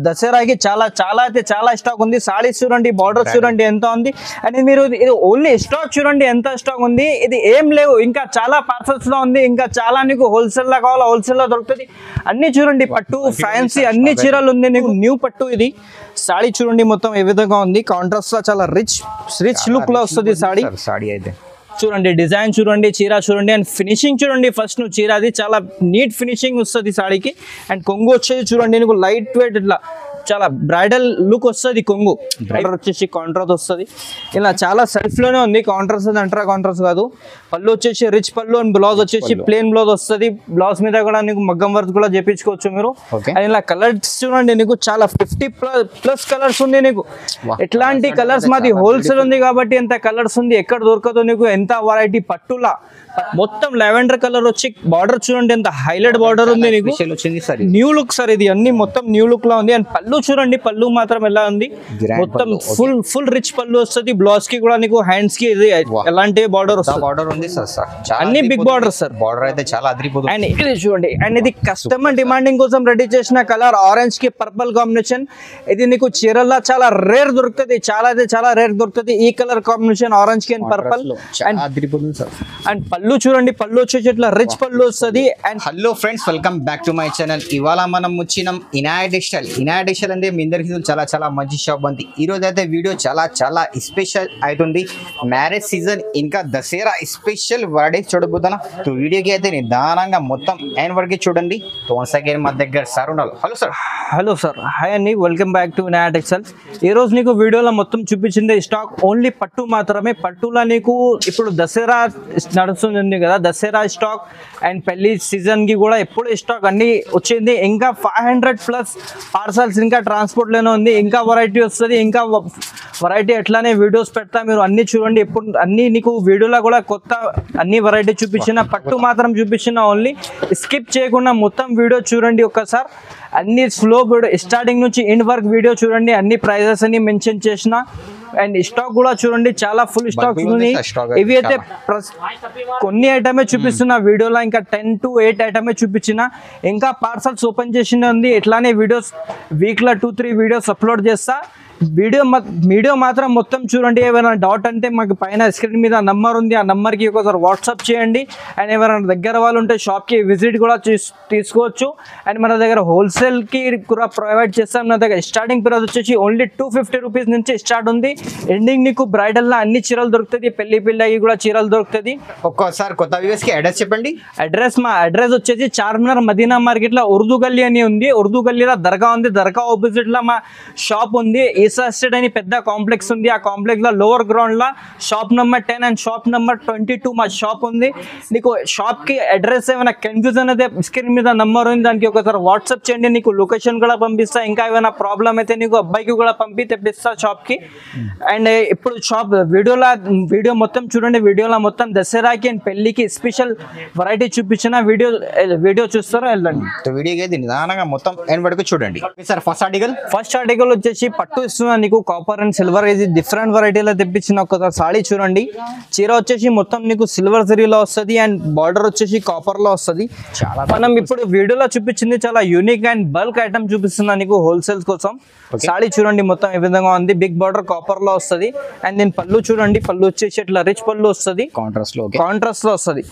దసరాకి చాలా చాలా అయితే చాలా స్టాక్ ఉంది. సారీస్ చూడండి, బార్డర్ చూడండి ఎంత ఉంది. అండ్ మీరు ఇది ఓన్లీ స్టాక్ చూడండి ఎంత స్టాక్ ఉంది. ఇది ఏం లేవు, ఇంకా చాలా పార్సల్స్ లో ఉంది. ఇంకా చాలా నీకు హోల్సేల్ లో కావాలా హోల్సేల్ లో దొరుకుతుంది. అన్ని చూడండి, పట్టు ఫ్యాన్సీ అన్ని చీరలు ఉంది. నీకు న్యూ పట్టు ఇది. సారీ చూడండి మొత్తం ఏ విధంగా ఉంది. కాంట్రాస్ట్ లో చాలా రిచ్ లుక్ లో వస్తుంది సారీ అయితే. చూడండి డిజైన్ చూడండి, చీర చూడండి, అండ్ ఫినిషింగ్ చూడండి. ఫస్ట్ నువ్వు చీర అది చాలా నీట్ ఫినిషింగ్ వస్తుంది సారీకి. అండ్ కొంగు వచ్చేది చూడండి, నీకు లైట్ వెయిట్ ఇట్లా చాలా బ్రైడల్ లుక్ వస్తుంది. కొంగు బ్రైడర్ వచ్చేసి కాంట్రాస్ట్ వస్తుంది. ఇలా చాలా సెల్ఫ్ లోనే ఉంది. కాంట్రాస్ట్ అంటారా, కాంట్రాస్ట్ కాదు. పళ్ళు వచ్చేసి రిచ్ పళ్ళు, అండ్ బ్లౌజ్ వచ్చేసి ప్లేన్ బ్లౌజ్ వస్తుంది. బ్లౌజ్ మీద కూడా నీకు మగ్గం వర్క్ కూడా చేపించుకోవచ్చు మీరు. అండ్ ఇలా కలర్స్ చూడండి, నీకు చాలా 50+ కలర్స్ ఉంది. నీకు ఎట్లాంటి కలర్స్, మాది హోల్సేల్ ఉంది కాబట్టి ఎంత కలర్స్ ఉంది, ఎక్కడ దొరకదు నీకు. ఎంత వెరైటీ పట్టులా మొత్తం లెవెండర్ కలర్ వచ్చి బార్డర్ చూడండి ఎంత హైలైట్ బార్డర్ ఉంది. నీకు న్యూ లుక్ సార్ ఇది, అన్ని మొత్తం న్యూ లుక్ లో ఉంది. అండ్ పళ్ళు చూడండి, పళ్ళు మాత్రం ఎలా ఉంది, మొత్తం ఫుల్ రిచ్ పళ్ళు వస్తుంది. బ్లౌజ్ కి కూడా నీకు హ్యాండ్స్ కి ఇది ఎలాంటి బార్డర్ వస్తుంది, అన్ని బిగ్ బార్డర్ సార్. బార్డర్ అయితే చాలా అదిరిపోతుంది. అండ్ ఇది చూడండి, అండ్ ఇది కస్టమర్ డిమాండింగ్ కోసం రెడీ చేసిన కలర్ ఆరెంజ్ కి పర్పుల్ కాంబినేషన్. ఇది నీకు చీరల్లో చాలా రేర్ దొరుకుతుంది, చాలా రేర్ దొరుకుతుంది ఈ కలర్ కాంబినేషన్, ఆరెంజ్ కి అండ్ పర్పుల్. అండ్ పళ్ళు చూడండి, పళ్ళు వచ్చేసి ఇట్లా రిచ్ పళ్ళు వస్తుంది. And hello friends, welcome back to my channel. ఇవాళ మనం వచ్చినాం ఇనాయట్ టెక్స్టైల్ అంటే మీ అందరికీ చాలా మంచి షాప్ ఉంది. ఈ రోజు అయితే వీడియో చాలా స్పెషల్ అవుతుంది. మ్యారేజ్ సీజన్ ఇంకా దసరా స్పెషల్ వర్డే చూడబోతున్నా. సో వీడియోకి అయితే నిదానంగా మొత్తం ఎండ్ వరకు చూడండి. సో వన్స్ అగైన్ మా దగ్గర సార్ ఉండాలి. హలో సార్, హాయ్ అండి, వెల్కమ్ బ్యాక్ టు ఇనాయట్ టెక్స్టైల్. ఈ రోజు నీకు వీడియోలో మొత్తం చూపించింది స్టాక్ ఓన్లీ పట్టు మాత్రమే. పట్టులో నీకు ఇప్పుడు దసరా నడుస్తుంది కదా, దసరా స్టాక్ అండ్ పెళ్లి సీజన్ కి కూడా ఎప్పుడు స్టాక్ అన్ని వచ్చింది. ఇంకా 500+ పార్సల్స్ ఇంకా ట్రాన్స్పోర్ట్ లోనే ఉంది. ఇంకా వెరైటీ వస్తుంది, ఇంకా వెరైటీ ఎట్లానే వీడియోస్ పెడతా, మీరు అన్ని చూడండి. ఎప్పుడు అన్ని నీకు వీడియోలో కూడా కొత్త అన్ని వెరైటీ చూపించిన, పట్టు మాత్రం చూపించిన. ఓన్లీ స్కిప్ చేయకుండా మొత్తం వీడియో చూడండి ఒక్కసారి. అన్ని స్లో వీడియో స్టార్టింగ్ నుంచి ఎండ్ వరకు వీడియో చూడండి. అన్ని ప్రైజెస్ అన్ని మెన్షన్ చేసిన. అండ్ స్టాక్ కూడా చూడండి, చాలా ఫుల్ స్టాక్ ఉంది. ఇవి అయితే కొన్ని ఐటమే చూపిస్తున్నా వీడియోలో, ఇంకా 10 to 8 ఐటమే చూపించిన. ఇంకా పార్సల్స్ ఓపెన్ చేసిన ఉంది. ఇట్లానే వీడియోస్ వీక్లో 2-3 వీడియోస్ అప్లోడ్ చేస్తా. వీడియో మాత్రం మొత్తం చూడండి. ఏమైనా డౌట్ అంటే మాకు పైన స్క్రీన్ మీద నంబర్ ఉంది, ఆ నంబర్కి ఒకసారి వాట్సాప్ చేయండి. అండ్ ఎవరైనా దగ్గర వాళ్ళు ఉంటే షాప్కి విజిట్ కూడా తీసుకోవచ్చు. అండ్ మన దగ్గర హోల్సేల్కి కూడా ప్రొవైడ్ చేస్తాం. మన దగ్గర స్టార్టింగ్ ప్రైస్ వచ్చేసి ఓన్లీ 250 రూపీస్ నుంచి స్టార్ట్ ఉంది. ఎండింగ్ నీకు బ్రైడల్లో అన్ని చీరలు దొరుకుతుంది, పెళ్లికి కూడా చీరలు దొరుకుతుంది. ఒక్కోసారి కొత్త వ్యూవర్స్కి అడ్రస్ చెప్పండి. మా అడ్రస్ వచ్చేసి చార్మినార్ మదీనా మార్కెట్లో ఉర్దూ గల్లీ అని ఉంది. ఉర్దూ గల్లీలో దర్గా ఉంది. దర్గా ఆపోజిట్లో మా షాప్ ఉంది. ఎస్టేట్ అని పెద్ద కాంప్లెక్స్ ఉంది. ఆ కాంప్లెక్స్ లో లోవర్ గ్రౌండ్ లో shop number 10 and shop number 22 మా షాప్ ఉంది. నీకు షాప్ కి అడ్రస్ ఏమైనా కన్ఫ్యూజన్ అయితే స్క్రీన్ మీద నంబర్ ఉంది, దానికి ఒకసారి వాట్సాప్ చేయండి. నీకు లొకేషన్ కూడా పంపిస్తా. ఇంకా ఏమైనా ప్రాబ్లం అయితే నీకు అబ్బాయికి కూడా తెప్పిస్తా షాప్ కి. అండ్ ఇప్పుడు షాప్ వీడియో మొత్తం చూడండి. వీడియోలో మొత్తం దసరాకి అండ్ పెళ్లికి స్పెషల్ వెరైటీ చూపించిన. వీడియో చూస్తారో వెళ్ళండి. వీడియోకి అయితే నిదానంగా మొత్తం ఎండ్ వరకు చూడండి. సార్ ఫస్ట్ ఆర్టికల్ వచ్చేసి పట్టు ఇస్తున్నా నీకు, కాపర్ అండ్ సిల్వర్. ఇది డిఫరెంట్ వెరైటీలో తెప్పించిన ఒకసారి సారీ చూడండి. చీర వచ్చేసి మొత్తం నీకు సిల్వర్ జరీలో వస్తుంది అండ్ బార్డర్ వచ్చేసి కాపర్ లో వస్తుంది. మనం ఇప్పుడు వీడియోలో చూపించింది చాలా యూనిక్ అండ్ బల్క్ ఐటమ్ చూపిస్తున్నా నీకు హోల్సేల్ కోసం. సారీ చూడండి మొత్తం ఏ విధంగా ఉంది. బిగ్ బార్డర్ కాపర్ లో వస్తుంది. అండ్ దీని పళ్ళు చూడండి, పళ్ళు వచ్చేసి ఇట్లా రిచ్ పళ్ళు వస్తుంది, కాంట్రాస్ట్ లో వస్తుంది.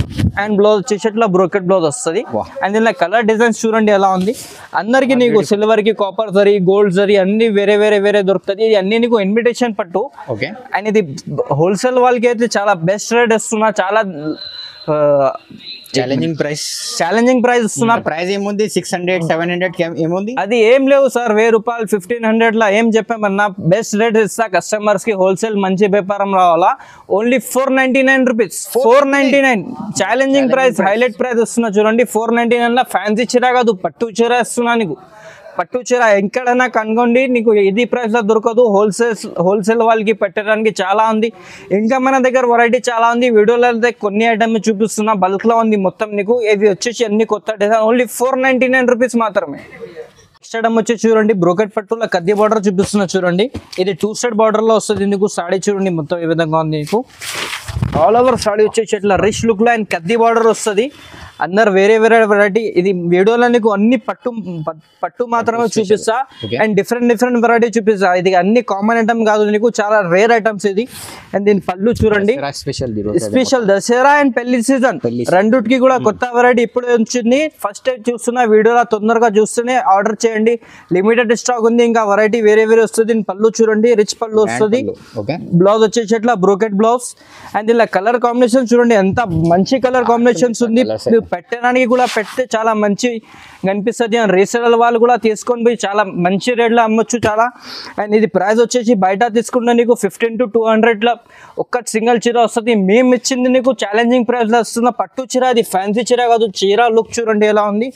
అండ్ బ్లౌజ్ వచ్చేసి ఇట్లా బ్రోకెట్ బ్లౌజ్ వస్తుంది. అండ్ దీనిలో కలర్ డిజైన్స్ చూడండి ఎలా ఉంది. అందరికి నీకు సిల్వర్ కి, కాపర్ జరీ, గోల్డ్ జరీ అన్ని వేరే దొరుకుతుంది. ఇది అన్ని నీకు ఇన్విటేషన్ పట్టు. అండ్ ఇది హోల్సేల్ వాళ్ళకి అయితే చాలా బెస్ట్ రేట్ ఇస్తున్నా. చాలా ఛాలెంజింగ్ ప్రైస్ ఇస్తున్నా. ప్రైస్ ఏముంది? 600-700 ఏముంది? అది ఏం లేవు సార్. 1000 రూపాయలు 1500 లా ఏం చెప్పామన్నా. బెస్ట్ రేట్ ఇస్తా కస్టమర్స్ కి. హోల్సేల్ మంచి వ్యాపారం రావాలా. Only 499 rupees. 499 challenging price, highlight price ఇస్తున్నా చూడండి. 499 లా ఫ్యాన్సీ చీర కాదు, పట్టు చీర ఇస్తున్నా నీకు. పట్టు చీర ఎక్కడైనా కనుగొండి, నీకు ఇది ప్రైస్ లో దొరకదు. హోల్సేల్ వాళ్ళకి పెట్టడానికి చాలా ఉంది. ఇంకా మన దగ్గర వెరైటీ చాలా ఉంది. వీడియోలో అయితే కొన్ని ఐటమ్ చూపిస్తున్నా, బల్క్ లో ఉంది మొత్తం నీకు. ఇది వచ్చేసి అన్ని కొత్త డిజైన్. ఓన్లీ 499 రూపీస్ మాత్రమే. నెక్స్ట్ ఐటమ్ వచ్చి చూడండి, బ్రోకెట్ పట్టులో కద్ది బార్డర్ చూపిస్తున్నా చూడండి. ఇది 2 సైడ్ బార్డర్ లో వస్తుంది నీకు. సాడీ చూడండి మొత్తం ఏ విధంగా ఉంది నీకు. ఆల్ ఓవర్ సాడీ వచ్చేసి ఇట్లా రిచ్ లుక్ లో అండ్ కద్ది బార్డర్ వస్తుంది. అందరు వేరే వేరే వెరైటీ. ఇది వీడియోలో నీకు అన్ని పట్టు మాత్రమే చూపిస్తా అండ్ డిఫరెంట్ వెరైటీ చూపిస్తా. ఇది అన్ని కామన్ ఐటమ్ కాదు, నీకు చాలా రేర్ ఐటమ్స్ ఇది. అండ్ దీని పళ్ళు చూడండి, స్పెషల్ దసరా అండ్ పెళ్లి సీజన్ రెండుకి కూడా కొత్త వెరైటీ ఇప్పుడు వచ్చింది. ఫస్ట్ టైం చూస్తున్నా వీడియోలో, తొందరగా చూస్తూనే ఆర్డర్ చేయండి. లిమిటెడ్ స్టాక్ ఉంది, ఇంకా వెరైటీ వేరే వస్తుంది. దీని పళ్ళు చూడండి, రిచ్ పళ్ళు వస్తుంది. బ్లౌజ్ వచ్చేసి ఇట్లా బ్రోకెట్ బ్లౌజ్. అండ్ ఇలా కలర్ కాంబినేషన్ చూడండి, ఎంత మంచి కలర్ కాంబినేషన్స్ ఉంది. పెట్టడానికి కూడా పెడితే చాలా మంచి కనిపిస్తుంది. అండ్ రీసేలర్ వాళ్ళు కూడా తీసుకొని పోయి చాలా మంచి రేట్లో అమ్మొచ్చు చాలా. అండ్ ఇది ప్రైస్ వచ్చేసి బయట తీసుకుంటే నీకు 15 to 200 ఒక్క సింగిల్ చీర వస్తుంది. మేము ఇచ్చింది నీకు ఛాలెంజింగ్ ప్రైస్ లో వస్తున్న పట్టు చీర. అది ఫ్యాన్సీ చీర కాదు, చీర లుక్ చూడండి ఎలా ఉంది.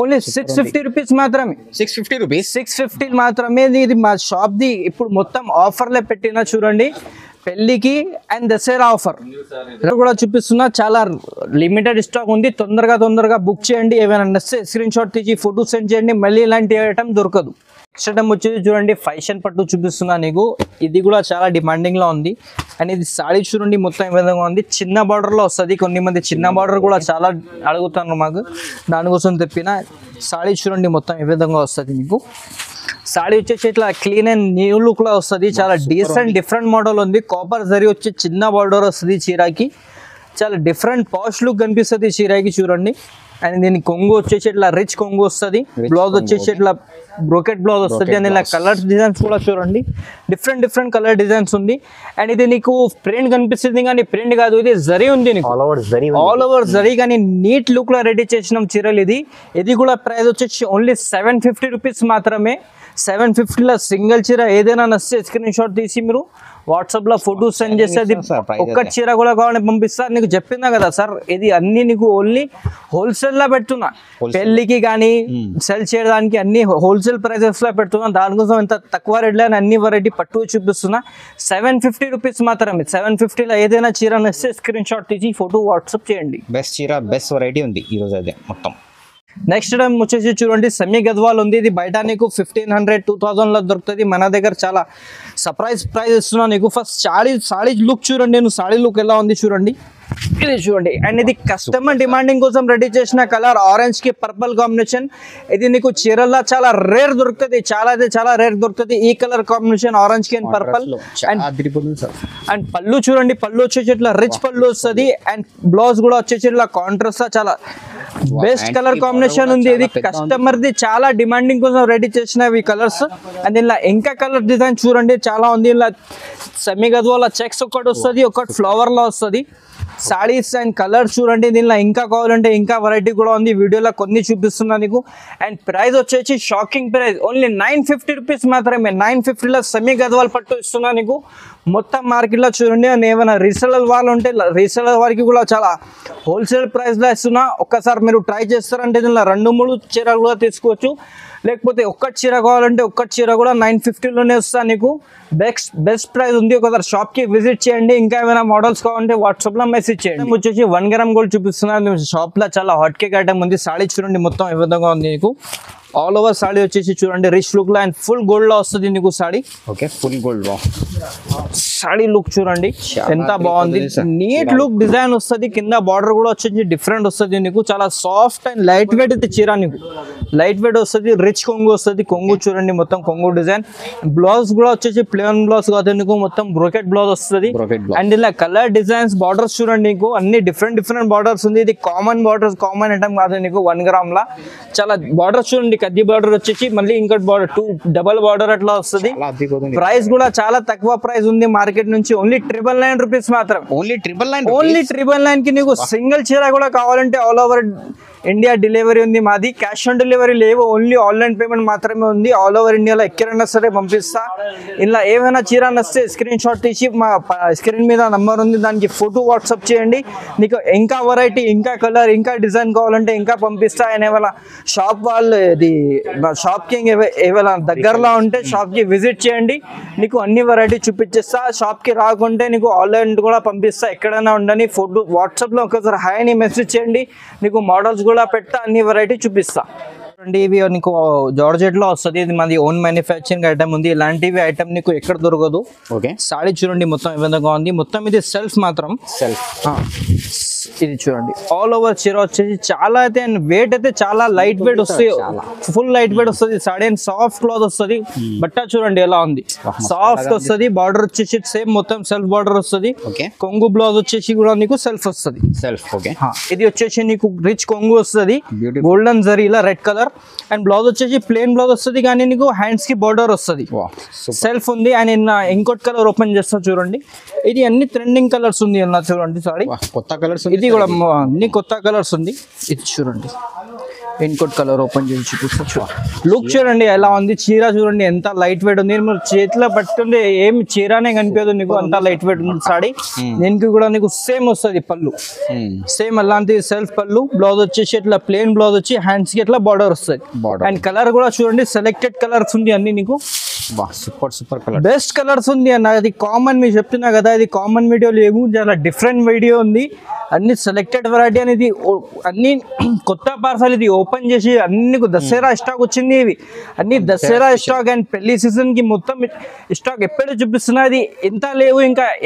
ఓన్లీ 650 రూపీస్ మాత్రమే. 650 మాత్రమే. ఇది మా షాప్ ది ఇప్పుడు మొత్తం ఆఫర్లే పెట్టినా చూడండి, పెళ్లికి అండ్ దసరా ఆఫర్ కూడా చూపిస్తున్నా. చాలా లిమిటెడ్ స్టాక్ ఉంది, తొందరగా బుక్ చేయండి. ఏమైనా నచ్చితే స్క్రీన్ షాట్ తీసి ఫోటో సెండ్ చేయండి, మళ్ళీ ఇలాంటి ఐటమ్ దొరకదు. నెక్స్ట్ ఐటమ్ వచ్చేసి చూడండి, ఫ్యాషన్ పట్టు చూపిస్తున్నా నీకు. ఇది కూడా చాలా డిమాండింగ్ లో ఉంది. అండ్ ఇది సాడీ చూడండి, మొత్తం ఏ విధంగా ఉంది, చిన్న బార్డర్ లో వస్తుంది. కొన్ని మంది చిన్న బార్డర్ కూడా చాలా అడుగుతారు మాకు, దానికోసం తెప్పిన. సాడీ చూడండి మొత్తం ఏ విధంగా వస్తుంది మీకు. సాడీ వచ్చేసి ఇట్లా క్లీన్ అండ్ న్యూ లుక్ లో వస్తుంది. చాలా డీసెంట్ డిఫరెంట్ మోడల్ ఉంది. కాపర్ జరీ వచ్చి చిన్న బార్డర్ వస్తుంది చీరకి. చాలా డిఫరెంట్ పాష్ లుక్ కనిపిస్తుంది చీరకి చూడండి. అండ్ దీని కొంగు వచ్చేసి ఇట్లా రిచ్ కొంగు వస్తుంది. బ్లౌజ్ వచ్చేసి ఇట్లా బ్రోకెట్ బ్లౌజ్ వస్తుంది. అండ్ ఇలా కలర్ డిజైన్స్ కూడా చూడండి, డిఫరెంట్ కలర్ డిజైన్స్ ఉంది. అండ్ ఇది నీకు ప్రింట్ కనిపిస్తుంది కానీ ప్రింట్ కాదు, ఇది జరీ ఉంది నీకు, ఆల్ ఓవర్ జరీ. కానీ నీట్ లుక్ లో రెడీ చేసిన చీరలు ఇది. ఇది కూడా ప్రైస్ వచ్చేసి ఓన్లీ 750 రూపీస్ మాత్రమే. 750లో సింగిల్ చీర ఏదైనా నచ్చితే స్క్రీన్ షాట్ తీసి మీరు వాట్సాప్ లో ఫోటో సెండ్ చేస్తే అది ఒక్క చీర కూడా కావాలని పంపిస్తా. నీకు చెప్పిందా కదా సార్, ఇది అన్ని నీకు ఓన్లీ హోల్సేల్ లో పెడుతున్నా. పెళ్లికి కానీ సెల్ చేయడానికి అన్ని హోల్సేల్ ప్రైసెస్ లో పెడుతున్నా. దానికోసం ఎంత తక్కువ రేట్ లో అన్ని వెరైటీ పట్టు చూపిస్తున్నా. 750 రూపీస్ మాత్రమే. 750లో ఏదైనా చీర నచ్చితే స్క్రీన్ షాట్ తీసి ఫోటో వాట్సాప్ చేయండి. బెస్ట్ చీర, బెస్ట్ వెరైటీ ఉంది ఈ రోజు అయితే మొత్తం. నెక్స్ట్ టైం వచ్చేసి చూడండి, సెమీ గద్వాల్ ఉంది. ఇది బయట నీకు 1500 2000 లో దొరుకుతుంది. మన దగ్గర చాలా సర్ప్రైజ్ ప్రైస్ ఇస్తున్నా నీకు. ఫస్ట్ సాడీ లుక్ చూడండి, నేను సాడీ లుక్ ఎలా ఉంది చూడండి, ఇది చూడండి. అండ్ ఇది కస్టమర్ డిమాండింగ్ కోసం రెడీ చేసిన కలర్, ఆరెంజ్ కి పర్పుల్ కాంబినేషన్. ఇది నీకు చీరల్లో చాలా రేర్ దొరుకుతుంది, చాలా రేర్ దొరుకుతుంది ఈ కలర్ కాంబినేషన్, ఆరెంజ్ కి అండ్ పర్పుల్. అండ్ పళ్ళు చూడండి, పళ్ళు వచ్చేసి ఇట్లా రిచ్ పళ్ళు వస్తుంది. అండ్ బ్లౌజ్ కూడా వచ్చేసి ఇట్లా కాంట్రాస్ట్ చాలా బెస్ట్ కలర్ కాంబినేషన్ ఉంది. ఇది కస్టమర్ ది చాలా డిమాండింగ్ కోసం రెడీ చేసినవి కలర్స్. అండ్ ఇలా ఇంకా కలర్ డిజైన్ చూడండి చాలా ఉంది. ఇలా సెమీ గద్వాల చెక్స్ ఒకటి వస్తుంది, ఒకటి ఫ్లవర్ లో వస్తుంది. సాడీస్ అండ్ కలర్స్ చూడండి. దీనిలో ఇంకా కావాలంటే ఇంకా వెరైటీ కూడా ఉంది, వీడియోలో కొన్ని చూపిస్తున్నా నీకు. అండ్ ప్రైస్ వచ్చేసి షాకింగ్ ప్రైస్, ఓన్లీ 950 రూపీస్ మాత్రమే. 950లో సెమీ గద్వాల్ పట్టు ఇస్తున్నా నీకు. మొత్తం మార్కెట్లో చూడండి. అండ్ ఏమైనా రీసేలర్ వాళ్ళు ఉంటే రీసేలర్ వారికి కూడా చాలా హోల్సేల్ ప్రైస్లో ఇస్తున్నా. ఒక్కసారి మీరు ట్రై చేస్తారంటే దీనిలో 2-3 చీరలు కూడా తీసుకోవచ్చు. లేకపోతే ఒక్కటి చీర కావాలంటే ఒక్కటి చీర కూడా 950లోనే వస్తాను నీకు. బెస్ట్ ప్రైస్ ఉంది. ఒకసారి షాప్కి విజిట్ చేయండి. ఇంకా ఏమైనా మోడల్స్ కావాలంటే వాట్సాప్లో మెసేజ్ చేయండి. వచ్చేసి 1 గ్రామ్ గోల్డ్ చూపిస్తున్నాను. షాప్లో చాలా హాట్ కేక్ ఐటమ్ ఉంది. సాడీ చూడండి మొత్తం ఏ విధంగా ఉంది నీకు. ఆల్ ఓవర్ సాడీ వచ్చేసి చూడండి రిచ్ లుక్ లో అండ్ ఫుల్ గోల్డ్ లో వస్తుంది నీకు saree. Okay, full gold saree look చూడండి ఎంత బాగుంది. నీట్ లుక్ డిజైన్ వస్తుంది. కింద బార్డర్ కూడా వచ్చేసి డిఫరెంట్ వస్తుంది నీకు. చాలా సాఫ్ట్ అండ్ లైట్ వెయిట్ అయితే చీర నీకు. లైట్ వెయిట్ వస్తుంది, రిచ్ కొంగు వస్తుంది. కొంగు చూడండి మొత్తం కొంగు డిజైన్. బ్లౌజ్ కూడా వచ్చేసి ప్లెయిన్ బ్లౌజ్ కాదు నీకు, మొత్తం బ్రోకెట్ బ్లౌజ్ వస్తుంది. అండ్ ఇలా కలర్ డిజైన్స్ బార్డర్స్ చూడండి నీకు, అన్ని డిఫరెంట్ బార్డర్స్ ఉంది. ఇది కామన్ బార్డర్స్, కామన్ ఐటమ్ కాదు నీకు. 1 గ్రామ్ లా చాలా బార్డర్స్ చూడండి. కద్ది బార్డర్ వచ్చేసి మళ్ళీ ఇంకోటి బార్డర్ 2 డబల్ బార్డర్ అట్లా వస్తుంది. ప్రైస్ కూడా చాలా తక్కువ ప్రైస్ ఉంది మార్కెట్ నుంచి. ఓన్లీ 999 రూపీస్ మాత్రం. ఓన్లీ 999 కి నీకు సింగిల్ చీర కూడా కావాలంటే ఆల్ ఓవర్ ఇండియా డెలివరీ ఉంది మాది. క్యాష్ ఆన్ డెలివరీ లేవు, ఓన్లీ ఆన్లైన్ పేమెంట్ మాత్రమే ఉంది. ఆల్ ఓవర్ ఇండియాలో ఎక్కడైనా సరే పంపిస్తా. ఇలా ఏమైనా చీర నస్తే స్క్రీన్ షాట్ తీసి మా స్క్రీన్ మీద నంబర్ ఉంది, దానికి ఫోటో వాట్సాప్ చేయండి. నీకు ఇంకా వెరైటీ, ఇంకా కలర్, ఇంకా డిజైన్ కావాలంటే ఇంకా పంపిస్తా. అండ్ ఏమైనా షాప్ వాళ్ళు ఇది షాప్కి ఏమైనా దగ్గరలో ఉంటే షాప్కి విజిట్ చేయండి, నీకు అన్ని వెరైటీ చూపించేస్తా. షాప్కి రాకుంటే నీకు ఆన్లైన్ కూడా పంపిస్తా. ఎక్కడైనా ఉండని ఫోటో వాట్సాప్లో ఒకసారి హాయ్ అని మెసేజ్ చేయండి, నీకు మోడల్స్ కూడా పెట్టా, అన్ని వెరైటీ చూపిస్తా. చూడండి ఇవి నీకు జార్జెట్ లో వస్తుంది. ఇది మాది ఓన్ మ్యానుఫ్యాక్చరింగ్ ఐటమ్ ఉంది. ఇలాంటివి ఐటమ్ నీకు ఎక్కడ దొరకదు. ఓకే, సాడీ చూడండి మొత్తం ఏ విధంగా ఉంది. మొత్తం ఇది సెల్ఫ్ మాత్రం, ఇది చూడండి ఆల్ ఓవర్ చీర వచ్చేసి చాలా అయితే అండ్ వెయిట్ అయితే చాలా లైట్ వెయిట్ వస్తుంది, ఫుల్ లైట్ వెయిట్ వస్తుంది. సాడీ అండ్ సాఫ్ట్ క్లాత్ వస్తుంది. బట్ట చూడండి ఎలా ఉంది, సాఫ్ట్ వస్తుంది. బార్డర్ వచ్చేసి సేమ్ మొత్తం సెల్ఫ్ బార్డర్ వస్తుంది. కొంగు బ్లౌజ్ వచ్చేసి కూడా నీకు సెల్ఫ్ వస్తుంది. ఇది వచ్చేసి నీకు రిచ్ కొంగు వస్తుంది, గోల్డెన్ జరీలా రెడ్ కలర్. అండ్ బ్లౌజ్ వచ్చేసి ప్లేన్ బ్లౌజ్ వస్తుంది, కానీ నీకు హ్యాండ్స్ కి బార్డర్ వస్తుంది. సెల్ఫ్ ఉంది. అండ్ ఇంకోటి కలర్ ఓపెన్ చేస్తా చూడండి. ఇది అన్ని ట్రెండింగ్ కలర్స్ ఉంది అన్న చూడండి. సారీ కొత్త కలర్స్, ఇది కూడా అన్ని కొత్త కలర్స్ ఉంది. ఇది చూడండి ఇంకోటి కలర్ ఓపెన్ చేసి చూపిస్తా. లుక్ చూడండి ఎలా ఉంది. చీర చూడండి ఎంత లైట్ వెయిట్ ఉంది. మీరు చేతిలో పట్టుకుంటే ఏమి చీరనే కనిపించదు నీకు, అంత లైట్ వెయిట్ ఉంది సాడీ. దీనికి కూడా నీకు సేమ్ వస్తుంది పళ్ళు, సేమ్ అలాంటి సెల్ఫ్ పళ్ళు. బ్లౌజ్ వచ్చేసి ఇట్లా ప్లేన్ బ్లౌజ్ వచ్చి హ్యాండ్స్ కి ఇట్లా బార్డర్ వస్తుంది. అండ్ కలర్ కూడా చూడండి సెలెక్టెడ్ కలర్స్ ఉంది అన్ని నీకు. సూపర్ కలర్, బెస్ట్ కలర్స్ ఉంది అన్న. అది కామన్ మీకు చెప్తున్నా కదా, ఇది కామన్ వీడియో లేవు, చాలా డిఫరెంట్ వీడియో ఉంది. అన్ని సెలెక్టెడ్ వెరైటీ అనేది అన్ని కొత్త పార్సల్. ఇది ఓపెన్ చేసి అన్ని దసరా స్టాక్ వచ్చింది. ఇవి అన్ని దసరా స్టాక్ అండ్ పెళ్లి సీజన్ కి మొత్తం స్టాక్ ఎప్పుడూ చూపిస్తున్నా. ఇది ఎంత లేవు,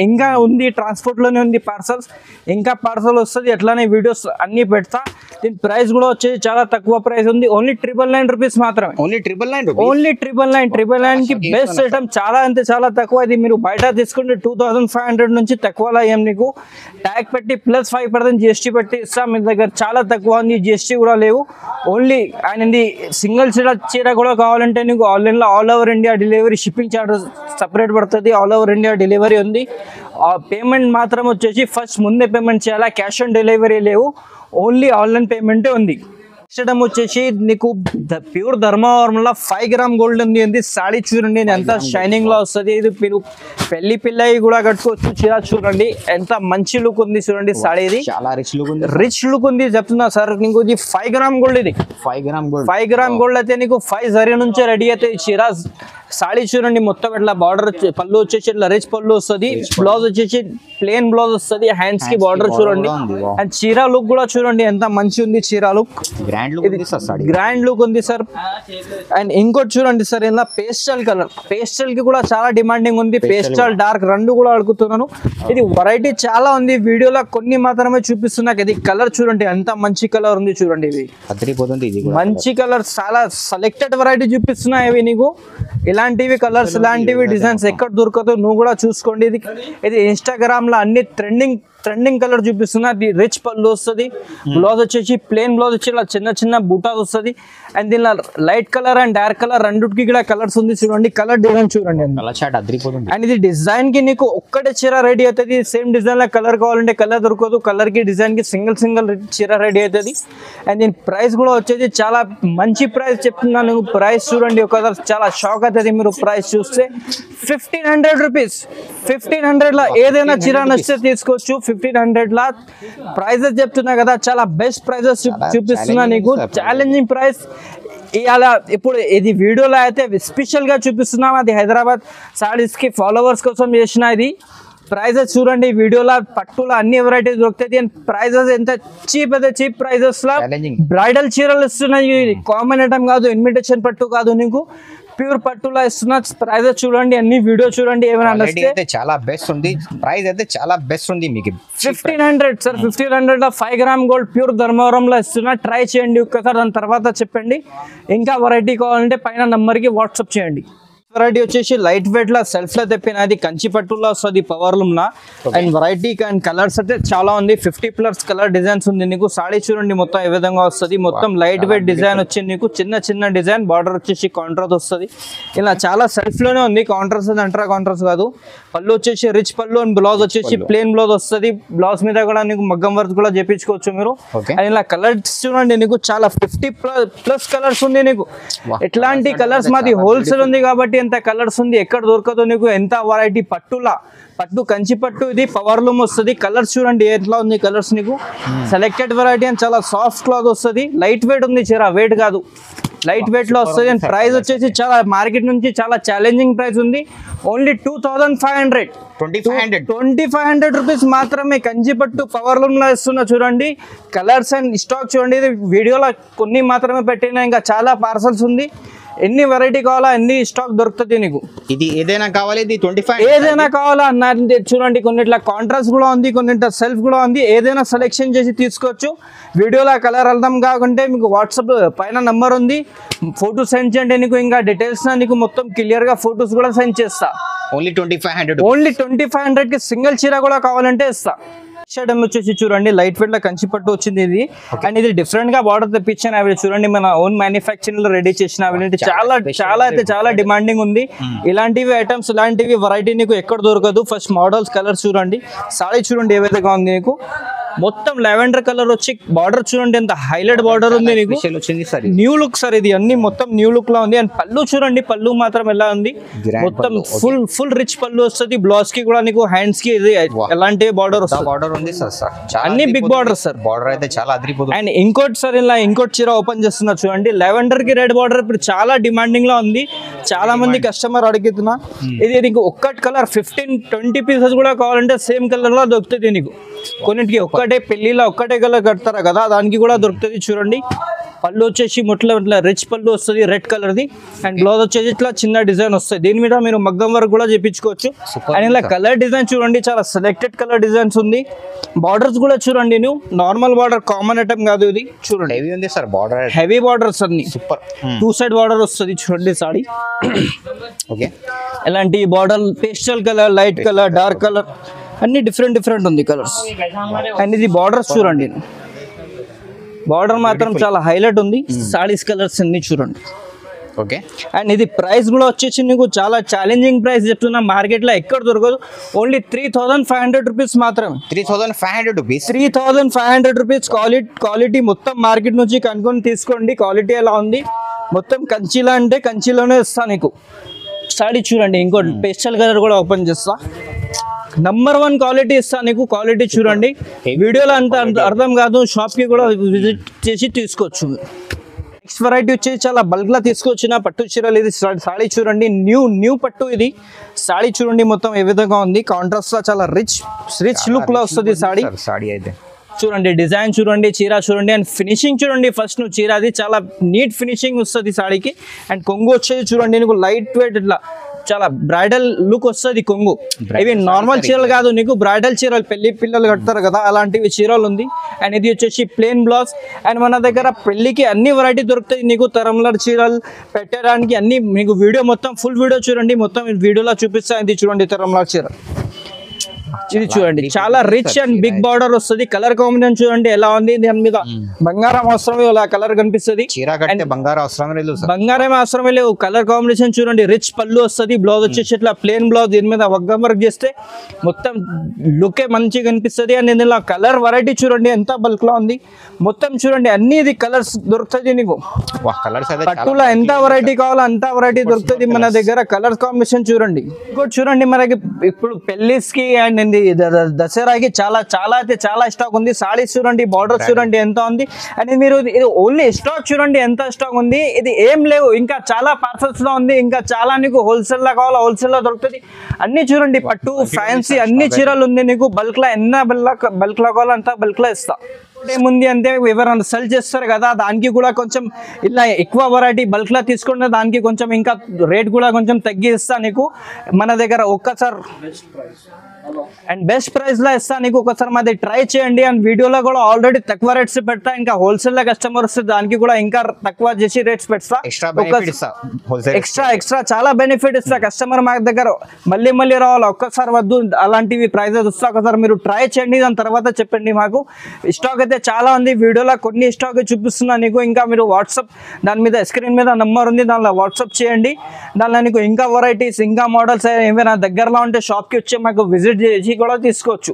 ఇంకా ఉంది, ట్రాన్స్పోర్ట్ లోనే ఉంది పార్సల్స్. ఇంకా పార్సల్ వస్తుంది, అట్లానే వీడియోస్ అన్ని పెడతా. దీని ప్రైస్ కూడా వచ్చేసి చాలా తక్కువ ప్రైస్ ఉంది. ఓన్లీ 999 రూపీస్ మాత్రమే. ఓన్లీ 999 కి బెస్ట్ ఐటమ్. చాలా అంటే చాలా తక్కువ. ఇది మీరు బయట తీసుకుంటే 2500 నుంచి తక్కువలో ఏం నీకు ట్యాగ్ పెట్టి ప్లస్ 5% GST పెట్టి ఇస్తాం. మీ దగ్గర చాలా తక్కువ ఉంది, GST కూడా లేవు. ఓన్లీ ఆయన సింగిల్ చీర కూడా కావాలంటే నీకు ఆన్లైన్లో all over India delivery, shipping charges separate పడుతుంది. ఆల్ ఓవర్ ఇండియా డెలివరీ ఉంది. పేమెంట్ మాత్రం వచ్చేసి ఫస్ట్ ముందే పేమెంట్ చేయాలా, క్యాష్ ఆన్ డెలివరీ లేవు, ఓన్లీ ఆన్లైన్ పేమెంటే ఉంది. నెక్స్ట్ వచ్చేసి నీకు ప్యూర్ ధర్మవరంలో 5 గ్రామ్ గోల్డ్ ఉంది. సాడీ చూడండి ఎంత షైనింగ్ లో వస్తుంది. ఇది మీరు పెళ్లి పిల్లయి కూడా కట్టుకోవచ్చు. చీర చూడండి ఎంత మంచి లుక్ ఉంది చూడండి. సాడీ ఇది చాలా రిచ్ లుక్ ఉంది చెప్తున్నా సార్. నీకు ఇది 5 గ్రామ్ గోల్డ్. ఇది 5 గ్రామ్ గోల్డ్ అయితే నీకు 5 జరీ నుంచే రెడీ అయితే ఈ చీర. సాడీ చూడండి మొత్తం ఇట్లా బార్డర్, పళ్ళు వచ్చేసి ఇట్లా రిచ్ పళ్ళు వస్తుంది. బ్లౌజ్ వచ్చేసి ప్లేన్ బ్లౌజ్ వస్తుంది. హ్యాండ్స్ కి బార్డర్ చూడండి. అండ్ చీర లుక్ కూడా చూడండి ఎంత మంచి ఉంది. చీర లుక్ గ్రాండ్ లుక్ ఉంది సార్. అండ్ ఇంకోటి చూడండి సార్, ఇలా పేస్టల్ కలర్, పేస్టల్ కి కూడా చాలా డిమాండింగ్ ఉంది. పేస్టల్ డార్క్ రెండు కూడా అడుగుతున్నాను. ఇది వెరైటీ చాలా ఉంది. వీడియోలో కొన్ని మాత్రమే చూపిస్తున్నా. ఇది కలర్ చూడండి ఎంత మంచి కలర్ ఉంది చూడండి. ఇది మంచి కలర్, చాలా సెలెక్టెడ్ వెరైటీ చూపిస్తున్నా. ఇవి నీకు ఇలాంటివి కలర్స్, ఇలాంటివి డిజైన్స్ ఎక్కడ దొరకదు, నువ్వు కూడా చూసుకోండి. ఇది ఇన్స్టాగ్రామ్ లో అన్ని ట్రెండింగ్ కలర్ చూపిస్తున్నా. రిచ్ పళ్ళు వస్తుంది. బ్లౌజ్ వచ్చేసి ప్లేన్ బ్లౌజ్ వచ్చి ఇలా చిన్న బూటాస్ వస్తుంది. అండ్ దీనిలో light colour and dark colour రెండుకి కూడా కలర్స్ ఉంది చూడండి. కలర్ డిజైన్ చూడండి. అండ్ ఇది డిజైన్ కి నీకు ఒక్కటే చీర రెడీ అవుతుంది. సేమ్ డిజైన్ లో కలర్ కావాలంటే కలర్ దొరకదు. కలర్ కి డిజైన్ కి సింగిల్ చీర రెడీ అవుతుంది. అండ్ దీని ప్రైస్ కూడా వచ్చేసి చాలా మంచి ప్రైస్ చెప్తున్నాను. ప్రైస్ చూడండి ఒకసారి, చాలా షాక్ అవుతుంది మీరు ప్రైస్ చూస్తే. 1500 రూపీస్. 1500 లో ఏదైనా చీర నచ్చితే తీసుకోవచ్చు. 1500 లా ప్రైజెస్ చెప్తున్నా కదా, చాలా బెస్ట్ ప్రైజెస్ చూపిస్తున్నా నీకు. ఛాలెంజింగ్ ప్రైస్ ఇవాళ ఇప్పుడు ఇది వీడియోలో అయితే స్పెషల్ గా చూపిస్తున్నాం. అది హైదరాబాద్ సారీస్ కి ఫాలోవర్స్ కోసం చేసిన ఇది. ప్రైజెస్ చూడండి వీడియోలో, పట్టులో అన్ని వెరైటీస్ దొరుకుతాయి. అండ్ ప్రైజెస్ ఎంత చీప్ అయితే చీప్ ప్రైజెస్ లా బ్రైడల్ చీరలు ఇస్తున్నాయి. కామన్ ఐటమ్ కాదు, ఇన్విటేషన్ పట్టు కాదు, నీకు ప్యూర్ పట్టులా ఇస్తున్నా. ప్రైజెస్ చూడండి, అన్ని వీడియో చూడండి. ఏమైనా నచ్చితే చాలా బెస్ట్ ఉంది. ప్రైస్ అయితే చాలా బెస్ట్ ఉంది మీకు. 1500 సార్. 1500 లో 5 గ్రామ్ గోల్డ్ ప్యూర్ ధర్మవరంలో ఇస్తున్నా. ట్రై చేయండి ఒక్కసారి, దాని తర్వాత చెప్పండి. ఇంకా వెరైటీ కావాలంటే పైన నంబర్ కి వాట్సాప్ చేయండి. వెరైటీ వచ్చేసి లైట్ వెయిట్ లా సెల్ఫ్ లో తెప్పినది, కంచి పట్టులో వస్తుంది, power loom law. And variety and colours అయితే చాలా ఉంది. 50+ కలర్ డిజైన్స్ ఉంది నీకు. సాడీ చూడండి మొత్తం ఏ విధంగా వస్తుంది. మొత్తం లైట్ వెయిట్ డిజైన్ వచ్చింది నీకు. చిన్న డిజైన్, బార్డర్ వచ్చేసి కాంట్రాస్ట్ వస్తుంది. ఇలా చాలా సెల్ఫ్ లోనే ఉంది. కాంట్రాస్ట్ అంటారా, కాంట్రాస్ట్ కాదు. పళ్ళు వచ్చేసి రిచ్ పళ్ళు. అండ్ బ్లౌజ్ వచ్చేసి ప్లేన్ బ్లౌజ్ వస్తుంది. బ్లౌజ్ మీద కూడా నీకు మగ్గం వర్క్ కూడా చేపించుకోవచ్చు మీరు. అండ్ ఇలా కలర్స్ చూడండి నీకు చాలా 50+ కలర్స్ ఉంది నీకు. ఎట్లాంటి కలర్స్, మాది హోల్సేల్ ఉంది కాబట్టి ఎంత కలర్స్ ఉంది, ఎక్కడ దొరకదు నీకు. ఎంత వెరైటీ పట్టు కంచి పట్టు. ఇది పవర్ లూమ్ వస్తుంది. కలర్స్ చూడండి ఎట్లా ఉంది కలర్స్ నీకు. సెలెక్టెడ్ వెరైటీ అండ్ చాలా సాఫ్ట్ క్లాత్ వస్తుంది. లైట్ వెయిట్ ఉంది చీర, వెయిట్ కాదు, లైట్ వెయిట్ లో వస్తుంది. అండ్ ప్రైస్ వచ్చేసి చాలా మార్కెట్ నుంచి చాలా ఛాలెంజింగ్ ప్రైస్ ఉంది. ఓన్లీ 2500 రూపీస్ మాత్రమే. కంచిపట్టు పవర్ లూమ్ లో ఇస్తున్నా చూడండి. కలర్స్ అండ్ స్టాక్ చూడండి. ఇది వీడియోలో కొన్ని మాత్రమే పెట్టినా, ఇంకా చాలా పార్సల్స్ ఉంది. ఎన్ని వెరైటీ కావాలా ఎన్ని స్టాక్ దొరుకుతుంది నీకు. ఇది ఏదైనా కావాలి, ఇది 25 ఏదైనా కావాలా అన్న చూడండి, కొన్నిట్లా కాంట్రాస్ట్ కూడా ఉంది, కొన్నిట్లా సెల్ఫ్ కూడా ఉంది. ఏదైనా సెలెక్షన్ చేసి తీసుకోవచ్చు. వీడియోలో కలర్ అర్థం కాకుంటే మీకు వాట్సాప్ పైన నంబర్ ఉంది, ఫోటో సెండ్ చేయండి. నీకు ఇంకా డీటెయిల్స్ నీకు మొత్తం క్లియర్ గా ఫొటోస్ కూడా సెండ్ చేస్తా. ఓన్లీ 2500. ఓన్లీ 2500 కి సింగిల్ చీర కూడా కావాలంటే ఇస్తా. షర్ట్ వచ్చేసి చూడండి లైట్ వెయిట్ లో కంచి పట్టు వచ్చింది ఇది. అండ్ ఇది డిఫరెంట్ గా బార్డర్ తెప్పించాను. అవి చూడండి మన ఓన్ మ్యానుఫ్యాక్చరింగ్ లో రెడీ చేసిన అవి చాలా డిమాండింగ్ ఉంది. ఇలాంటివి ఐటమ్స్ ఇలాంటివి వెరైటీ నీకు ఎక్కడ దొరకదు. ఫస్ట్ మోడల్స్ కలర్స్ చూడండి, సారీ చూడండి ఏ విధంగా ఉంది నీకు. మొత్తం లావెండర్ కలర్ వచ్చి బార్డర్ చూడండి ఎంత హైలైట్ బార్డర్ ఉంది నీకు. న్యూ లుక్ సార్ ఇది, అన్ని మొత్తం న్యూ లుక్ లా ఉంది. అండ్ పళ్ళు చూడండి, పళ్ళు మాత్రం ఎలా ఉంది, మొత్తం ఫుల్ రిచ్ పళ్ళు వస్తుంది. బ్లౌజ్ కి కూడా నీకు హ్యాండ్స్ కి ఇది ఎలాంటి బార్డర్ వస్తుంది, అన్ని బిగ్ బార్డర్ సార్. బార్డర్ అయితే చాలా అదిరిపోతుంది. అండ్ ఇంకోటి సార్ ఇలా ఇంకోటి చీర ఓపెన్ చేస్తున్నారు చూడండి, లావెండర్ కి రెడ్ బార్డర్ ఇప్పుడు చాలా డిమాండింగ్ లో ఉంది. చాలా మంది కస్టమర్ అడుగుతున్నా. ఇది నీకు ఒక్కటి కలర్ 15-20 పీసెస్ కూడా కావాలంటే సేమ్ కలర్ లో దొరుకుతుంది నీకు. కొన్నిటికి ఒక్కటే పెళ్లిలో ఒక్కటే కలర్ కడతారా కదా, దానికి కూడా దొరుకుతుంది. చూడండి పళ్ళు వచ్చేసి ఇట్లా రిచ్ పళ్ళు వస్తుంది red colour the. And blouse వచ్చేసి ఇట్లా చిన్న డిజైన్ వస్తుంది. దీని మీద మీరు మగ్గం వర్క్ కూడా చేయించుకోవచ్చు. అండ్ ఇలా కలర్ డిజైన్ చూడండి, చాలా సెలెక్టెడ్ కలర్ డిజైన్స్ ఉంది. బార్డర్స్ కూడా చూడండి, నువ్వు నార్మల్ బార్డర్ కామన్ ఐటమ్ కాదు ఇది. చూడండి హెవీ ఉంది సార్ బార్డర్, హెవీ బార్డర్స్ అన్ని సూపర్. 2 సైడ్ బార్డర్ వస్తుంది చూడండి సారీ. ఓకే, ఇలాంటి border pastel colour, light colour, dark colour అన్ని డిఫరెంట్ ఉంది కలర్స్. అండ్ ఇది బార్డర్స్ చూడండి, బార్డర్ మాత్రం చాలా హైలైట్ ఉంది. సారీస్ కలర్స్ అన్ని చూడండి. ఓకే, అండ్ ఇది ప్రైస్ కూడా వచ్చేసి నీకు చాలా ఛాలెంజింగ్ ప్రైస్ చెప్తున్నా, మార్కెట్ లో ఎక్కడ దొరకదు. ఓన్లీ 3500 రూపీస్ మాత్రమే. 3500 రూపీస్, 3500 రూపీస్. క్వాలిటీ మొత్తం మార్కెట్ నుంచి కనుక్కొని తీసుకోండి. క్వాలిటీ ఎలా ఉంది, మొత్తం కంచిలా అంటే కంచిలోనే ఇస్తా నీకు. సారీ చూడండి, ఇంకోటి పేస్టల్ కలర్ కూడా ఓపెన్ చేస్తా. నంబర్ 1 క్వాలిటీ ఇస్తా నీకు. క్వాలిటీ చూడండి, వీడియోలో అంత అర్థం కాదు, షాప్ కి కూడా విజిట్ చేసి తీసుకోవచ్చు. నెక్స్ట్ వెరైటీ వచ్చేసి చాలా బల్క్ లా తీసుకొచ్చిన పట్టు చీరలు. ఇది సాడీ చూడండి, న్యూ పట్టు ఇది. సాడీ చూడండి మొత్తం ఏ విధంగా ఉంది, కాంట్రాస్ట్ లా చాలా రిచ్ లుక్ లా వస్తుంది సాడీ. అయితే చూడండి డిజైన్ చూడండి, చీర చూడండి, అండ్ ఫినిషింగ్ చూడండి. ఫస్ట్ నువ్వు చీర అది చాలా నీట్ ఫినిషింగ్ వస్తుంది సాడీకి. అండ్ కొంగు వచ్చేది చూడండి నీకు లైట్ వెయిట్ ఇట్లా చాలా బ్రైడల్ లుక్ వస్తుంది కొంగు. ఇవి నార్మల్ చీరలు కాదు నీకు, బ్రైడల్ చీరలు పెళ్లి పిల్లలు కడతారు కదా అలాంటివి చీరలు ఉంది. అండ్ ఇది వచ్చేసి ప్లెయిన్ బ్లౌజ్. అండ్ మన దగ్గర పెళ్లికి అన్ని వెరైటీ దొరుకుతాయి నీకు. తరంలర్ చీరలు పెట్టడానికి అన్ని మీకు వీడియో మొత్తం ఫుల్ వీడియో చూడండి, మొత్తం వీడియోలో చూపిస్తాను. ఇది చూడండి తరంలర్ చీర, ఇది చూడండి చాలా రిచ్ అండ్ బిగ్ బార్డర్ వస్తుంది. కలర్ కాంబినేషన్ చూడండి ఎలా ఉంది, దాని మీద బంగారం అవసరం ఇలా కలర్ కనిపిస్తుంది. బంగారం అవసరమే లేవు, కలర్ కాంబినేషన్ చూడండి. రిచ్ పళ్ళు వస్తుంది, బ్లౌజ్ వచ్చేసి ఇట్లా ప్లెయిన్ బ్లౌజ్, దీని మీద వగ్గం వర్క్ చేస్తే మొత్తం లుక్ మంచిగా కనిపిస్తుంది. అండ్ ఇందులో కలర్ వెరైటీ చూడండి ఎంత బల్క్ లో ఉంది, మొత్తం చూడండి అన్ని ఇది కలర్స్ దొరుకుతుంది నీకు. పట్టులో ఎంత వెరైటీ కావాలో అంత వెరైటీ దొరుకుతుంది మన దగ్గర. కలర్ కాంబినేషన్ చూడండి. ఇంకోటి చూడండి మనకి ఇప్పుడు పెళ్లిస్కి అండ్ దసరాకి చాలా స్టాక్ ఉంది. సారీస్ చూడండి, బార్డర్ చూడండి ఎంత ఉంది. అండ్ మీరు ఇది ఓన్లీ స్టాక్ చూడండి ఎంత స్టాక్ ఉంది. ఇది ఏం లేవు, ఇంకా చాలా పార్సల్స్ లో ఉంది. ఇంకా చాలా నీకు హోల్సేల్ లో కావాలా హోల్సేల్ లో దొరుకుతుంది. అన్ని చూడండి పట్టు ఫ్యాన్సీ అన్ని చీరలు ఉంది నీకు. బల్క్ లో ఎన్న బల్క్ లో కావాలో అంత బల్క్ లో ఇస్తా. ఏముంది అంటే ఎవరైనా సెల్ చేస్తారు కదా, దానికి కూడా కొంచెం ఇలా ఎక్కువ వెరైటీ బల్క్ లా తీసుకుంటే దానికి కొంచెం ఇంకా రేట్ కూడా కొంచెం తగ్గిస్తా నీకు. మన దగ్గర ఒక్కసారి అండ్ బెస్ట్ ప్రైస్ లో ఇస్తా నీకు. ఒకసారి మాది ట్రై చేయండి. అండ్ వీడియోలో కూడా ఆల్రెడీ తక్కువ రేట్స్ పెడతా, ఇంకా హోల్సేల్ లో కస్టమర్ వస్తే దానికి కూడా ఇంకా తక్కువ చేసి రేట్స్ పెడతా. ఎక్స్ట్రా చాలా బెనిఫిట్ ఇస్తా. కస్టమర్ మా దగ్గర మళ్ళీ రావాలి, ఒక్కసారి వద్దు అలాంటివి ప్రైజెస్ ఇస్తా. ఒకసారి మీరు ట్రై చేయండి, దాని తర్వాత చెప్పండి. మాకు స్టాక్ అయితే చాలా ఉంది, వీడియోలో కొన్ని స్టాక్ చూపిస్తున్నా నీకు. ఇంకా మీరు వాట్సాప్ దాని మీద స్క్రీన్ మీద నంబర్ ఉంది, దానిలో వాట్సాప్ చేయండి. దానిలో నీకు ఇంకా వెరైటీస్ ఇంకా మోడల్స్ ఏమైనా దగ్గరలో ఉంటే షాప్కి వచ్చి మాకు విజిట్ చేసి కూడా తీసుకోవచ్చు.